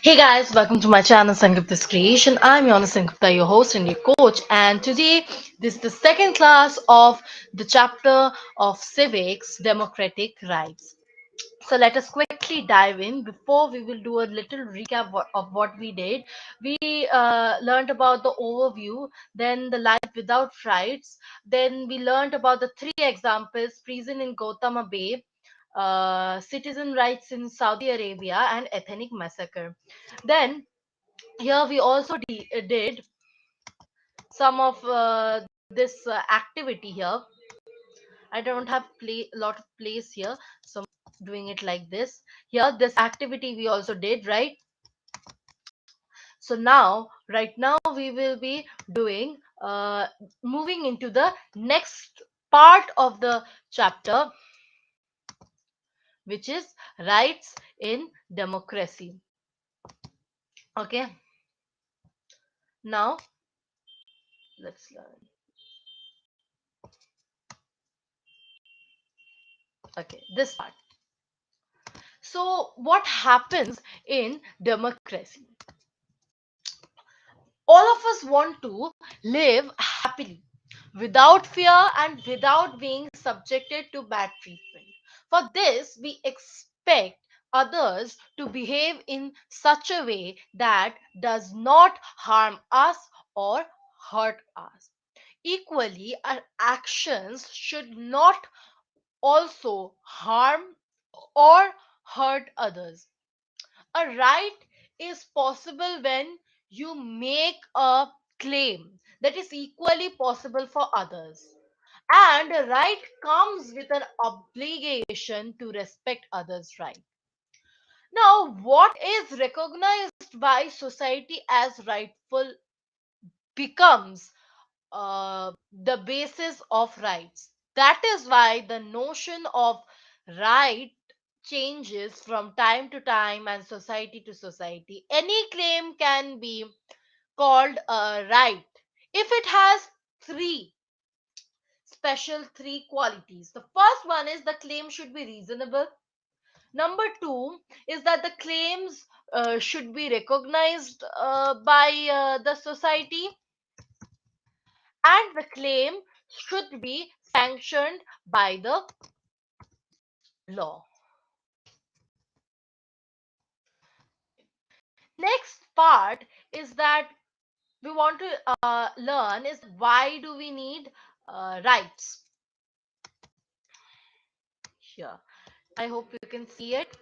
Hey guys, welcome to my channel Sengupta's Creation. I'm Yona Sengupta, your host and your coach, and today this is the second class of the chapter of civics, democratic rights. So let us quickly dive in. Before we will do a little recap of what we did. We learned about the overview, then the life without rights, then we learned about the three examples: prison in Gautama Bay, citizen rights in Saudi Arabia, and ethnic massacre. Then here we also did some of this activity here. I don't have play lot of place here, so I'm doing it like this. Here, this activity we also did, right? So now, right now, we will be doing moving into the next part of the chapter, which is rights in democracy. Okay, now let's learn. Okay, this part. So, what happens in democracy? All of us want to live happily, without fear and without being subjected to bad treatment. For this, we expect others to behave in such a way that does not harm us or hurt us. Equally, our actions should not also harm or hurt others. A right is possible when you make a claim that is equally possible for others. And a right comes with an obligation to respect others' right. Now, what is recognized by society as rightful becomes the basis of rights. That is why the notion of right changes from time to time and society to society. Any claim can be called a right if it has three three qualities. The first one is the claim should be reasonable. Number two is that the claims should be recognized by the society, and the claim should be sanctioned by the law. Next part is that we want to learn is why do we need rights here. I hope you can see it.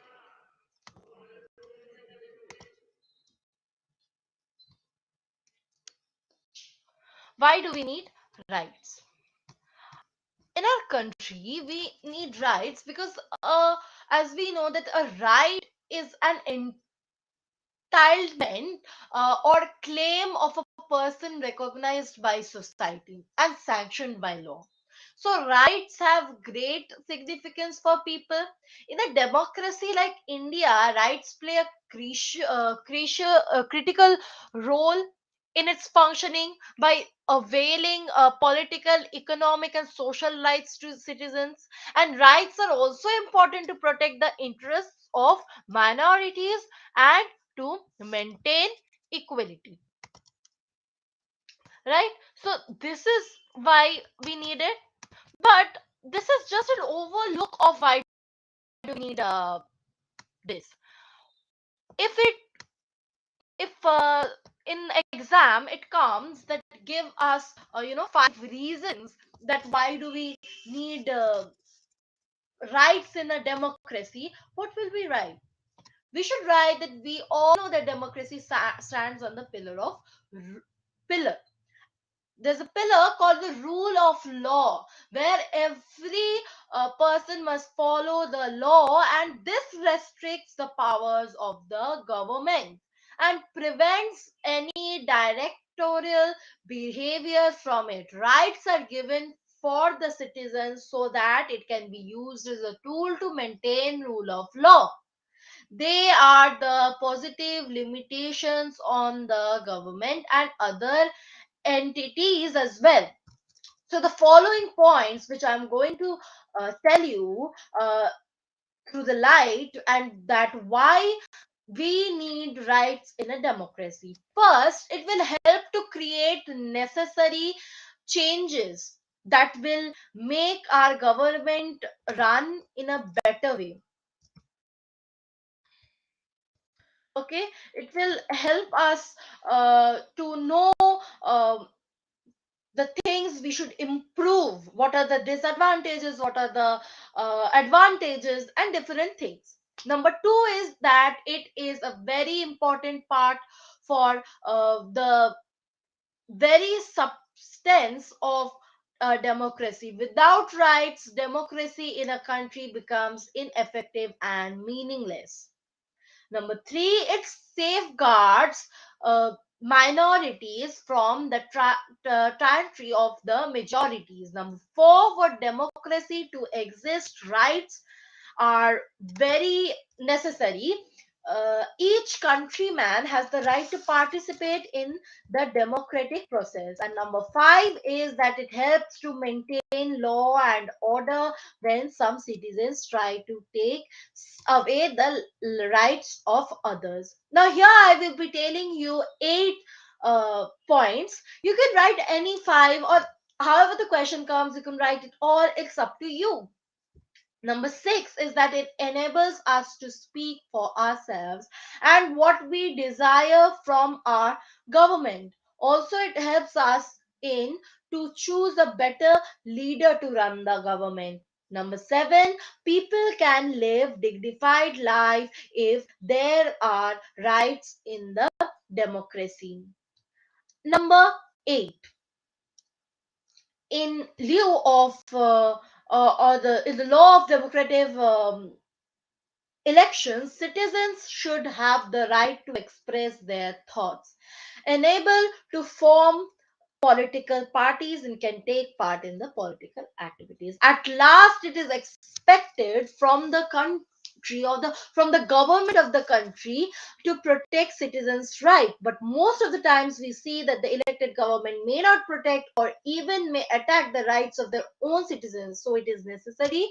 Why do we need rights? In our country, we need rights because, as we know, that a right is an entitlement or claim of a person recognized by society and sanctioned by law. So, rights have great significance for people. In a democracy like India, rights play a critical role in its functioning by availing political, economic, and social rights to citizens. And rights are also important to protect the interests of minorities and to maintain equality, right? So this is why we need it, but this is just an overlook of why do we need this. If it if in exam it comes that give us five reasons that why do we need rights in a democracy, what will we write? We should write that we all know that democracy stands on the pillar. There's a pillar called the rule of law, where every person must follow the law, and this restricts the powers of the government and prevents any directorial behavior from it. Rights are given for the citizens so that it can be used as a tool to maintain rule of law. They are the positive limitations on the government and other entities as well. So the following points, which I'm going to tell you through the light, and that why we need rights in a democracy. First, it will help to create necessary changes that will make our government run in a better way. Okay, it will help us to know uh, the things we should improve, what are the disadvantages, what are the advantages, and different things. Number two is that it is a very important part for the very substance of democracy. Without rights, democracy in a country becomes ineffective and meaningless. Number three, it safeguards minorities from the tyranny of the majorities. Number four, for democracy to exist, rights are very necessary. Each countryman has the right to participate in the democratic process. And number five is that it helps to maintain law and order when some citizens try to take away the rights of others. Now, here I will be telling you eight points. You can write any five, or however the question comes, you can write it all. It's up to you. Number six is that it enables us to speak for ourselves and what we desire from our government. Also, it helps us in to choose a better leader to run the government. Number seven, people can live dignified life if there are rights in the democracy. Number eight, in lieu of or the in the law of democratic elections, citizens should have the right to express their thoughts, enable to form political parties, and can take part in the political activities. At last, it is expected from the country or the from the government of the country to protect citizens' right. But most of the times we see that the elected government may not protect or even may attack the rights of their own citizens. So it is necessary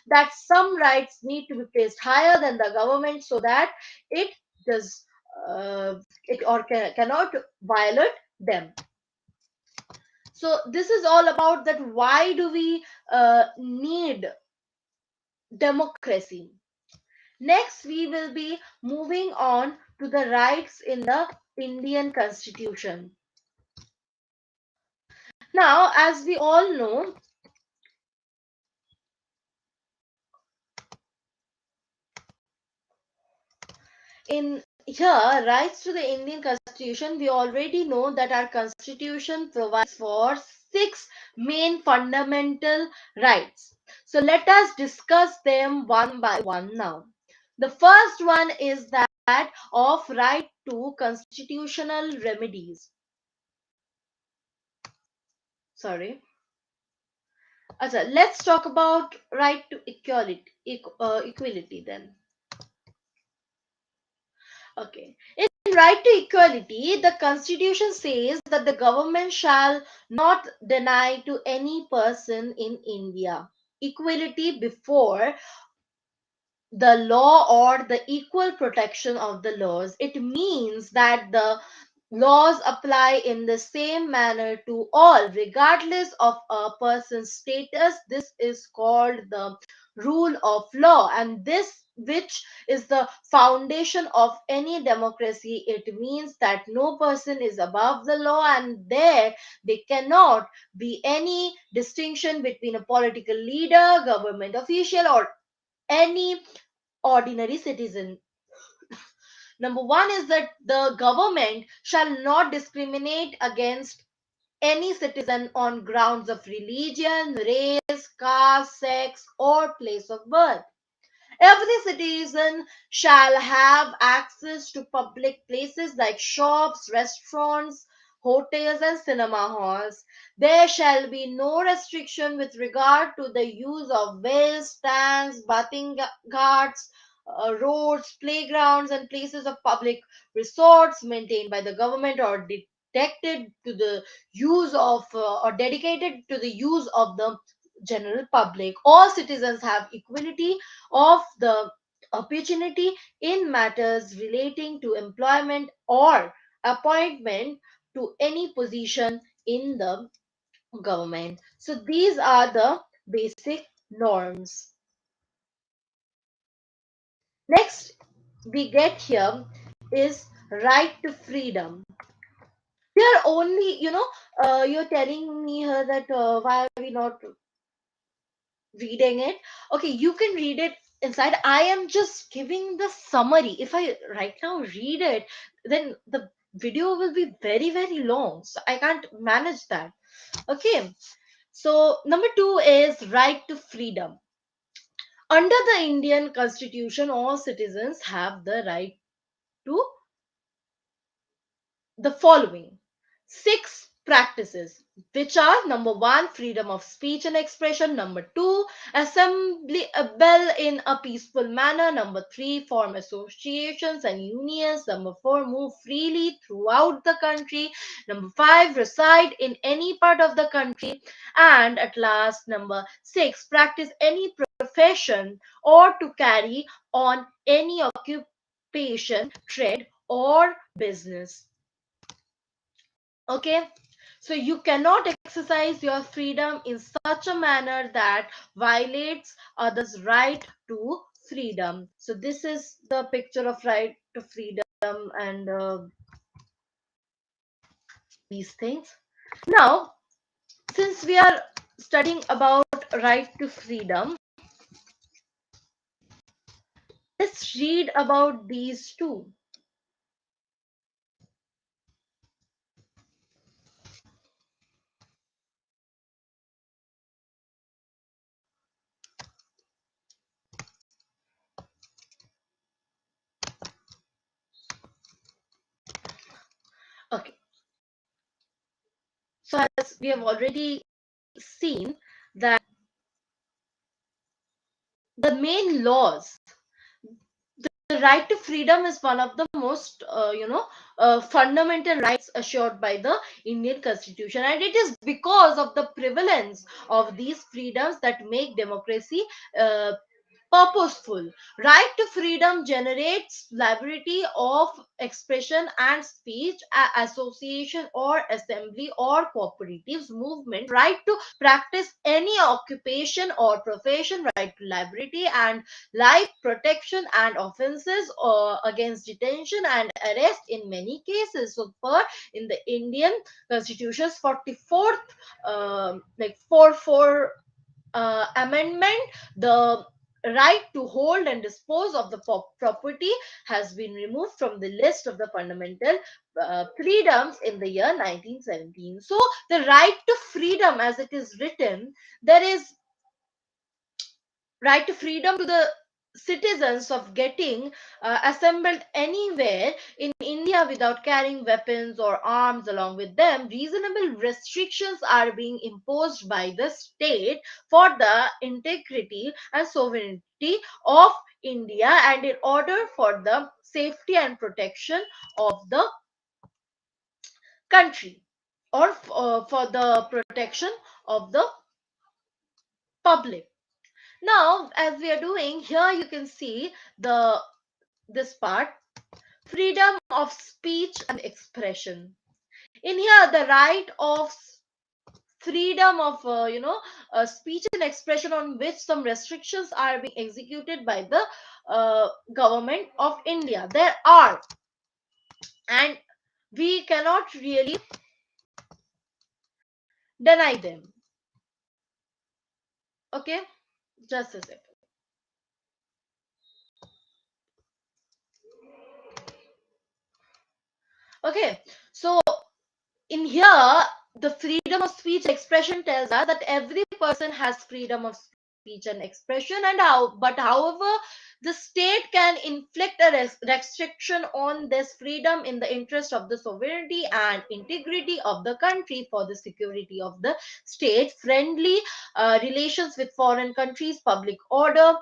that some rights need to be placed higher than the government so that it does uh, it or cannot violate them. So this is all about that why do we need democracy. Next we will be moving on to the rights in the Indian constitution. Now, as we all know, in here rights to the Indian constitution, we already know that our constitution provides for six main fundamental rights. So let us discuss them one by one now. The first one is that of right to constitutional remedies. Sorry. Acha, let's talk about right to equality then. Okay. In right to equality, the constitution says that the government shall not deny to any person in India equality before the law or the equal protection of the laws. It means that the laws apply in the same manner to all, regardless of a person's status. This is called the rule of law, and this which is the foundation of any democracy. It means that no person is above the law, and they cannot be any distinction between a political leader, government official, or any ordinary citizen. Number one is that the government shall not discriminate against any citizen on grounds of religion, race, caste, sex, or place of birth. Every citizen shall have access to public places like shops, restaurants, hotels, and cinema halls. There shall be no restriction with regard to the use of wells, tanks, bathing ghats, roads, playgrounds, and places of public resorts maintained by the government or detected to the use of or dedicated to the use of the general public. All citizens have equality of the opportunity in matters relating to employment or appointment to any position in the government. So these are the basic norms. Next we get here is right to freedom. We are only, you're telling me here that why are we not reading it? Okay, you can read it inside. I am just giving the summary. If I right now read it, then the video will be very, very long. So I can't manage that. Okay. So number two is right to freedom. Under the Indian Constitution, all citizens have the right to the following six practices, which are: number one, freedom of speech and expression; number two, assemble in a peaceful manner; number three, form associations and unions; number four, move freely throughout the country; number five, reside in any part of the country; and at last, number six, practice any profession or to carry on any occupation, trade, or business. Okay, so you cannot exercise your freedom in such a manner that violates others' right to freedom. So this is the picture of right to freedom and these things. Now, since we are studying about right to freedom, let's read about these two. Okay, so as we have already seen that the main laws, the right to freedom is one of the most fundamental rights assured by the Indian Constitution, and it is because of the prevalence of these freedoms that make democracy uh, purposeful. Right to freedom generates liberty of expression and speech, association or assembly or cooperatives movement, right to practice any occupation or profession, right to liberty and life protection and offenses against detention and arrest in many cases. So per in the Indian Constitution's 44th like 4 amendment, the right to hold and dispose of the property has been removed from the list of the fundamental freedoms in the year 1917. So the right to freedom, as it is written, there is right to freedom to the citizens of getting assembled anywhere in India without carrying weapons or arms along with them. Reasonable restrictions are being imposed by the state for the integrity and sovereignty of India and in order for the safety and protection of the country, or for the protection of the public. Now, as we are doing here, you can see the this part: freedom of speech and expression. In here, the right of freedom of speech and expression, on which some restrictions are being executed by the government of India. There are, and we cannot really deny them. Okay, just a second. Okay, so in here, the freedom of speech expression tells us that every person has freedom of speech and expression, and however, the state can inflict a restriction on this freedom in the interest of the sovereignty and integrity of the country, for the security of the state, friendly relations with foreign countries, public order,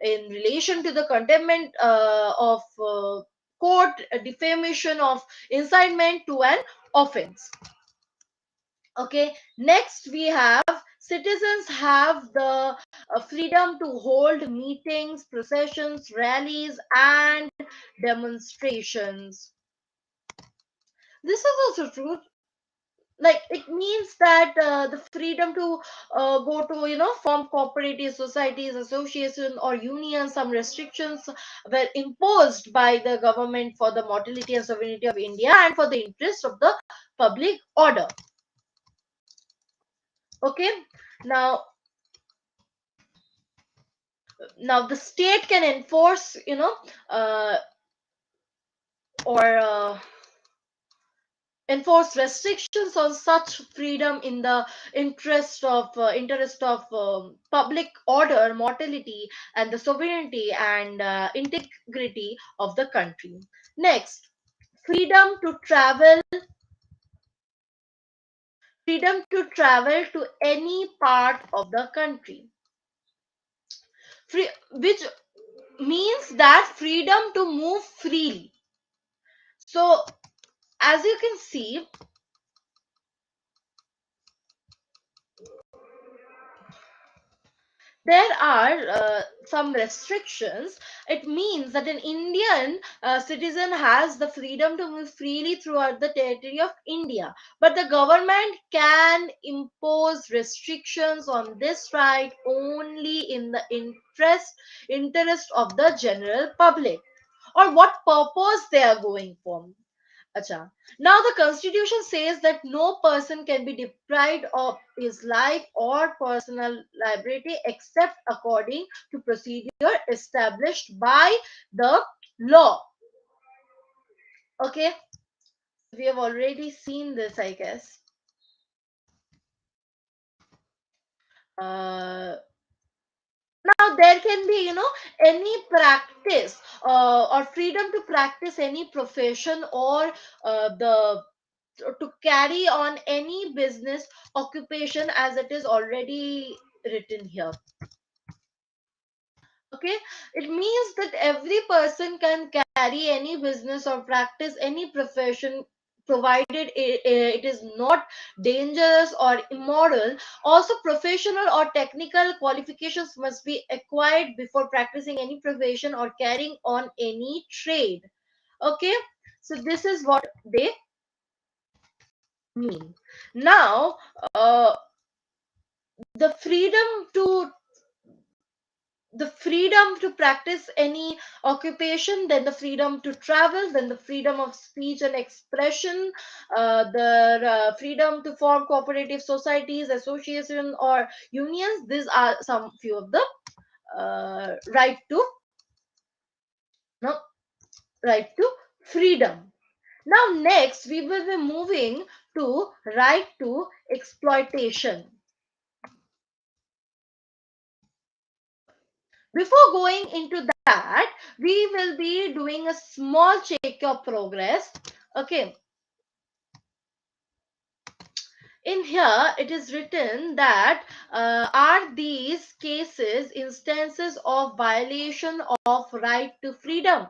in relation to the contempt of court, defamation of incitement to an offense. Okay, next we have citizens have the freedom to hold meetings, processions, rallies, and demonstrations. This is also true. Like it means that the freedom to go to, form cooperative societies, association, or unions. Some restrictions were imposed by the government for the mortality and sovereignty of India and for the interest of the public order. Okay, now the state can enforce, uh, or enforce restrictions on such freedom in the interest of public order, mortality, and the sovereignty and integrity of the country. Next, freedom to travel, freedom to travel to any part of the country. Which means that freedom to move freely. So as you can see, there are some restrictions. It means that an Indian citizen has the freedom to move freely throughout the territory of India, but the government can impose restrictions on this right only in the interest of the general public, or what purpose they are going for. Acha. Now the constitution says that no person can be deprived of his life or personal liberty except according to procedure established by the law. Okay, we have already seen this, I guess. Uh, Now there can be, any practice or freedom to practice any profession or the to carry on any business occupation as it is already written here. Okay, it means that every person can carry any business or practice any profession provided it is not dangerous or immoral. Also, professional or technical qualifications must be acquired before practicing any profession or carrying on any trade. Okay, so this is what they mean. Now, the freedom to practice any occupation, then the freedom to travel, then the freedom of speech and expression, the freedom to form cooperative societies, association, or unions. These are some few of the right to, no, right to freedom. Now next we will be moving to right to exploitation. Before going into that, we will be doing a small check of progress. Okay, in here it is written that are these cases instances of violation of right to freedom?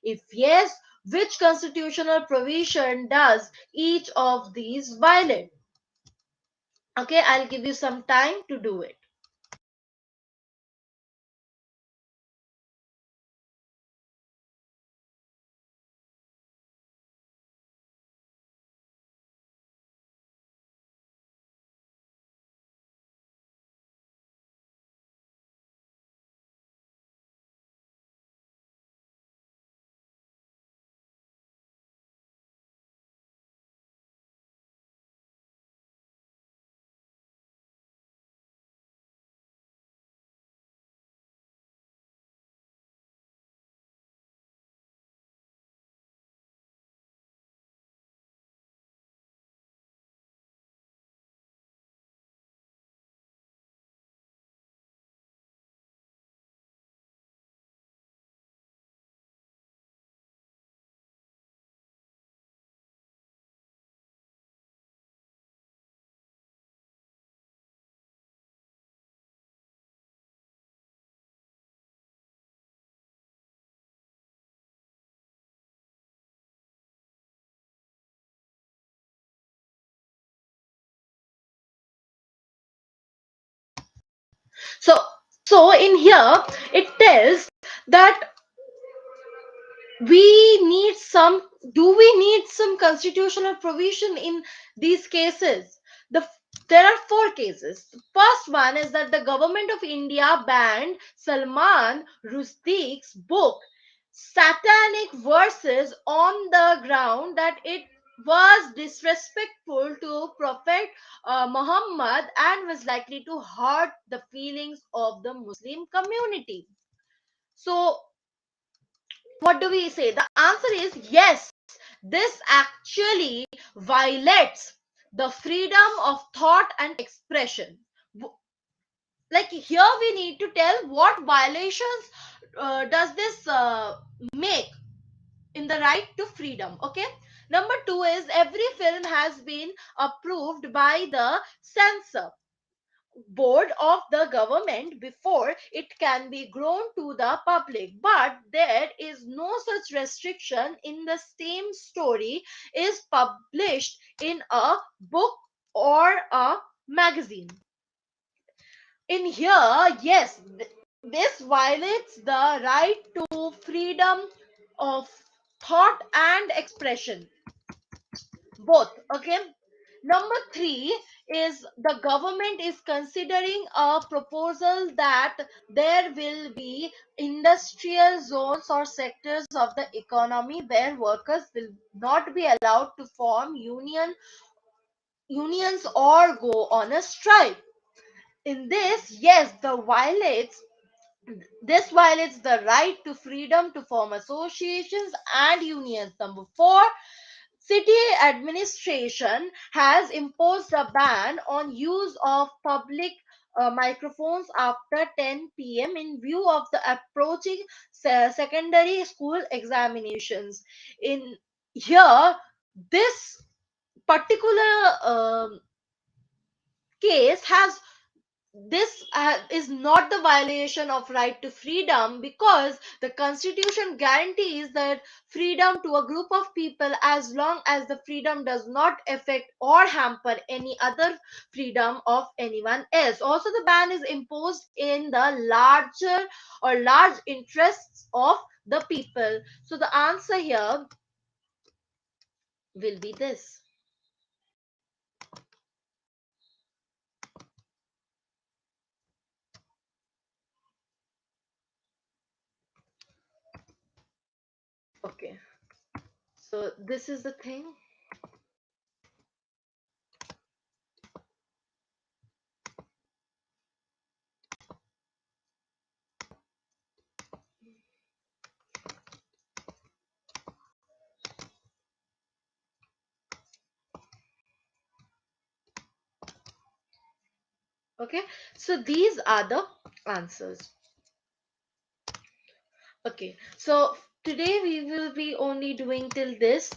If yes, which constitutional provision does each of these violate? Okay, I'll give you some time to do it. So, so in here it tells that we need some do we need some constitutional provision in these cases? There are four cases. The first one is that the government of India banned Salman Rushdie's book Satanic Verses on the ground that it was disrespectful to Prophet Muhammad and was likely to hurt the feelings of the Muslim community. So what do we say? The answer is yes. This actually violates the freedom of thought and expression. Like here, we need to tell what violations does this make in the right to freedom. Okay. Number two is every film has been approved by the censor board of the government before it can be grown to the public, but there is no such restriction in the same story is published in a book or a magazine. In here, yes, this violates the right to freedom of thought and expression, both. Okay. Number three is the government is considering a proposal that there will be industrial zones or sectors of the economy where workers will not be allowed to form unions or go on a strike. In this, yes, this violates the right to freedom to form associations and unions. Number four, city administration has imposed a ban on use of public microphones after 10 p.m. in view of the approaching secondary school examinations. In here, this particular case has this is not the violation of right to freedom because the constitution guarantees that freedom to a group of people as long as the freedom does not affect or hamper any other freedom of anyone else. Also, the ban is imposed in the larger or large interests of the people. So the answer here will be this. Okay, so this is the thing. Okay, so these are the answers. Okay, so today we will be only doing till this.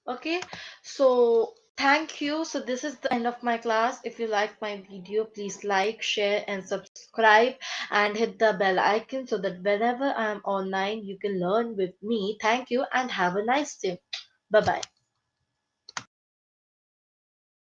Okay, so thank you. So this is the end of my class. If you like my video, please like, share, and subscribe, and hit the bell icon so that whenever I'm online, you can learn with me. Thank you and have a nice day. Bye bye.